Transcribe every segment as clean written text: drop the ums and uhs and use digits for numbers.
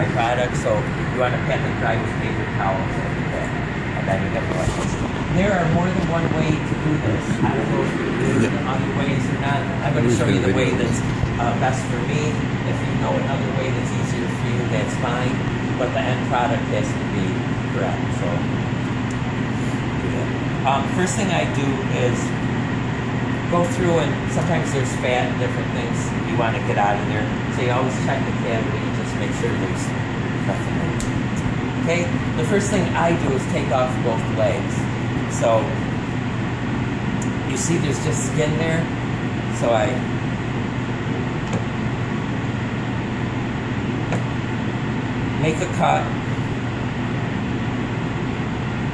dry product, so you want to pat it dry with paper towels like that. And then you get the light. There are more than one way to do this. I don't know if there's other ways or not. I'm going to show you the way that's best for me. If you know another way that's easier for you, that's fine. But the end product has to be correct. So, first thing I do is go through, and sometimes there's fat and different things you want to get out of there. So you always check the cavity, just make sure there's nothing in it. Okay, the first thing I do is take off both legs. So you see there's just skin there. So I make a cut,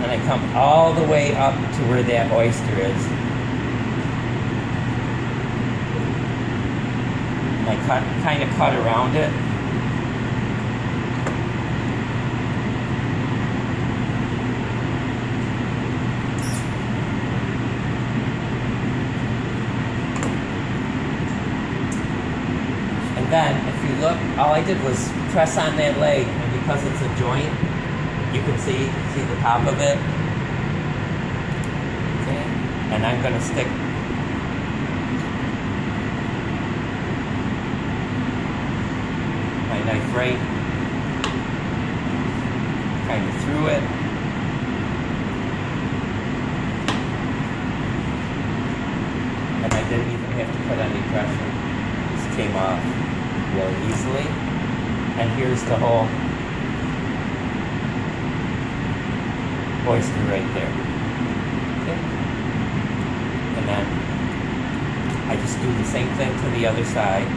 and I come all the way up to where that oyster is. And I kind of cut around it. And then, if you look, all I did was press on that leg, and because it's a joint, you can see the top of it. Okay, and I'm going to stick my knife right kind of through it. And I didn't even have to put any pressure. It just came off really easily. And here's the whole oyster right there. Okay. And then I just do the same thing to the other side.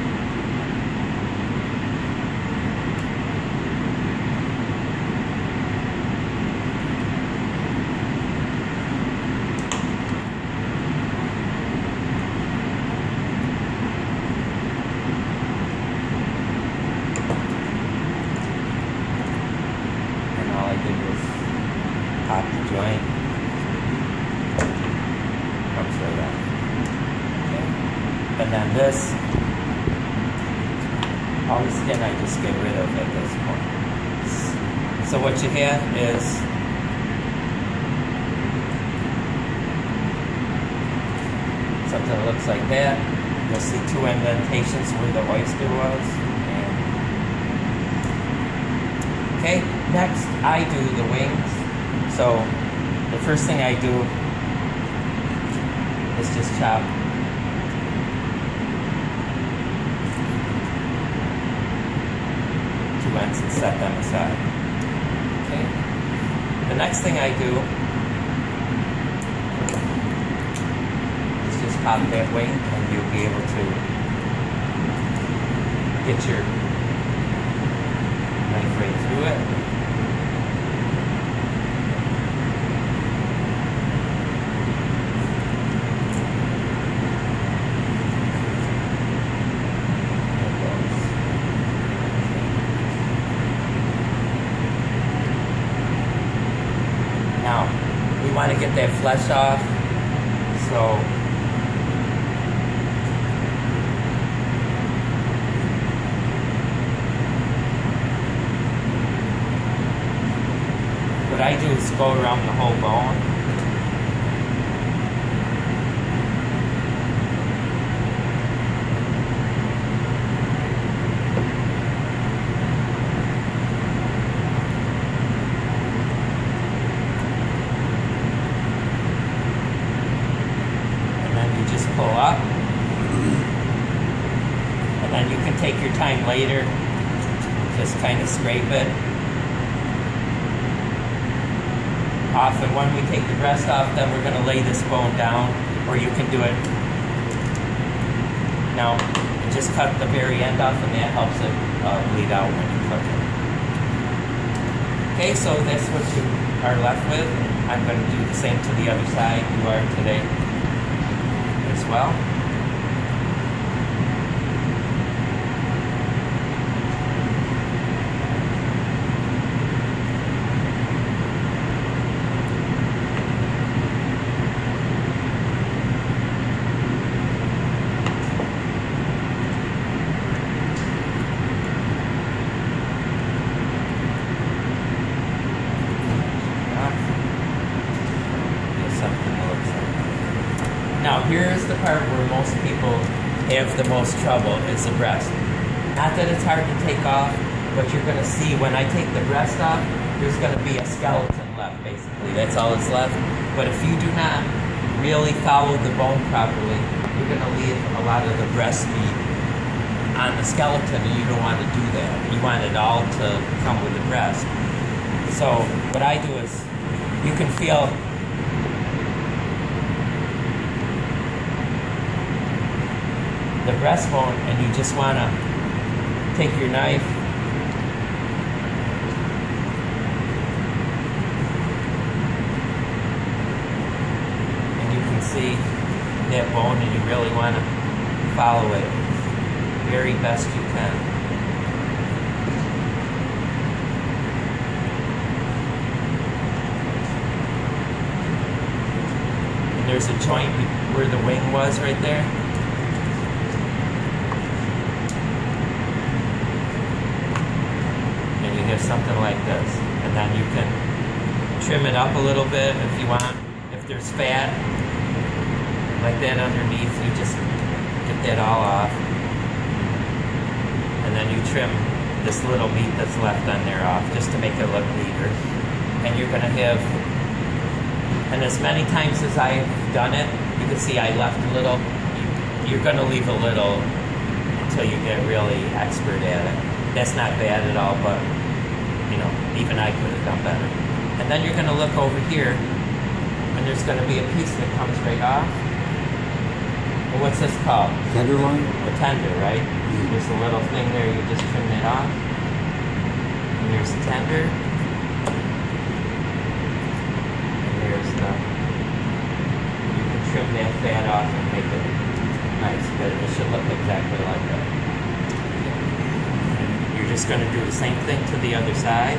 Pop the joint, comes right out. Okay. And then this, all the skin I just get rid of at this point. So what you have is something that looks like that. You'll see two indentations where the oyster was. Okay, next I do the wings. So the first thing I do is just chop two ends and set them aside. Okay. The next thing I do is just pop that wing, and you'll be able to get your knife right through it. Now, we want to get that flesh off, so what I do is go around the whole bone. Pull up, and then you can take your time later, just kind of scrape it off, and when we take the breast off, then we're going to lay this bone down, or you can do it now, just cut the very end off, and that helps it bleed out when you cook it. Okay, so that's what you are left with. I'm going to do the same to the other side. You are today as well. here's the part where most people have the most trouble, is the breast. Not that it's hard to take off, but you're gonna see when I take the breast off, there's gonna be a skeleton left, basically. That's all that's left. But if you do not really follow the bone properly, you're gonna leave a lot of the breast meat on the skeleton, and you don't want to do that. You want it all to come with the breast. So what I do is, you can feel the breastbone, and you just want to take your knife and you can see that bone, and you really want to follow it very best you can. And there's a joint where the wing was right there. And you have something like this. And then you can trim it up a little bit if you want. If there's fat like that underneath, you just get that all off. And then you trim this little meat that's left on there off, just to make it look neater. And you're gonna have, and as many times as I've done it, you can see I left a little. You're gonna leave a little until you get really expert at it. That's not bad at all, but you know, even I could have done better. And then you're gonna look over here, and there's gonna be a piece that comes right off. Well, what's this called? Tenderloin? The tender, right? There's a little thing there, you just trim it off. And there's the tender. And there's the, you can trim that fat off and make it nice, but it should look exactly like that. And you're just gonna do the same thing to the other side.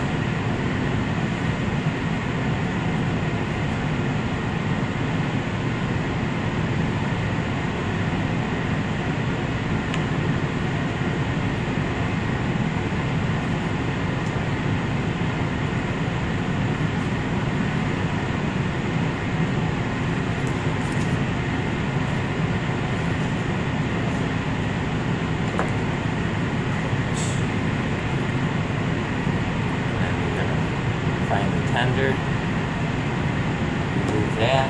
Tender, remove that.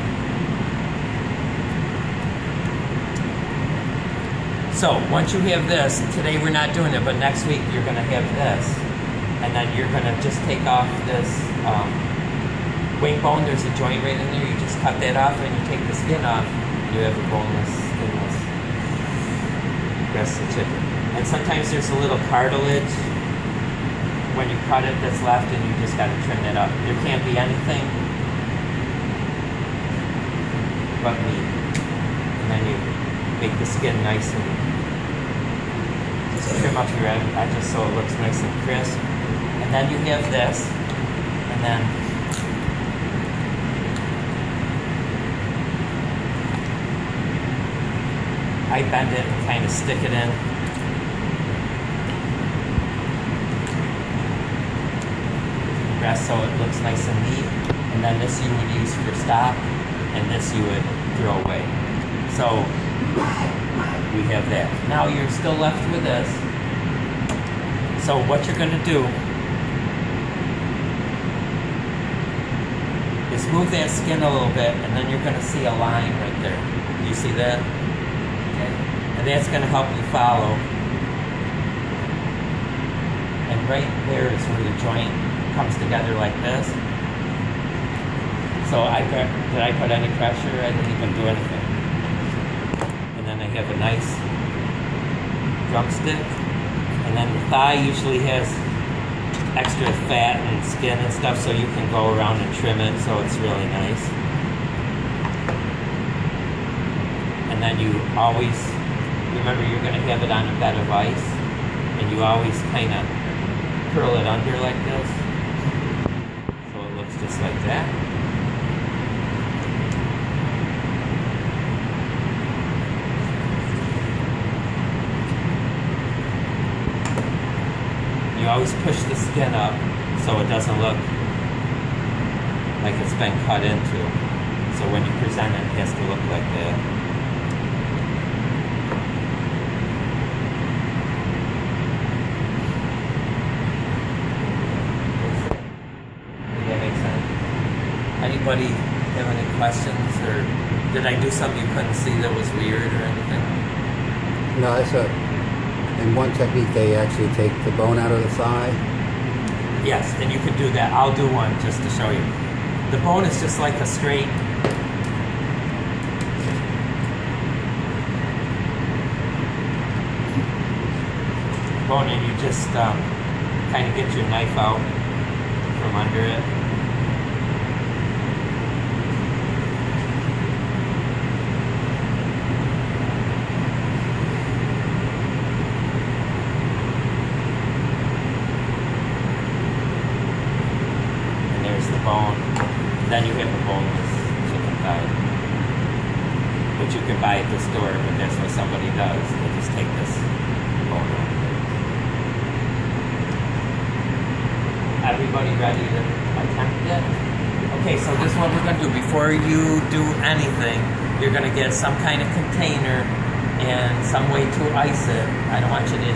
So once you have this, today we're not doing it, but next week you're going to have this, and then you're going to just take off this wing bone. There's a joint right in there. You just cut that off, and you take the skin off. You have a boneless, skinless breast of chicken. And sometimes there's a little cartilage when you cut it that's left, and you just got to trim it up. There can't be anything but meat. And then you make the skin nice and just trim up your edges so it looks nice and crisp. And then you have this, and then I bend it and kind of stick it in. Breast so it looks nice and neat, and then this you would use for stock, and this you would throw away. So we have that. Now you're still left with this. So what you're going to do is move that skin a little bit, and then you're going to see a line right there. You see that? Okay. And that's going to help you follow. And right there is where the joint comes together like this. So did I put any pressure? I didn't even do anything. And then I have a nice drumstick. And then the thigh usually has extra fat and skin and stuff, so you can go around and trim it so it's really nice. And then you always, remember you're going to have it on a bed of ice, and you always kind of curl it under like this. Just like that. You always push the skin up so it doesn't look like it's been cut into. So when you present it, it has to look like that. Anybody have any questions, or did I do something you couldn't see that was weird or anything? No, in one technique they actually take the bone out of the thigh. Yes, and you could do that. I'll do one just to show you. The bone is just like a straight bone, and you just kind of get your knife out from under it. And there's the bone. Then you have a boneless chicken thigh, which you can buy at the store, but that's what somebody does. They just take this bone out. Everybody ready to attempt it? Okay, so this is what we're going to do. Before you do anything, you're going to get some kind of container and some way to ice it. I don't want you to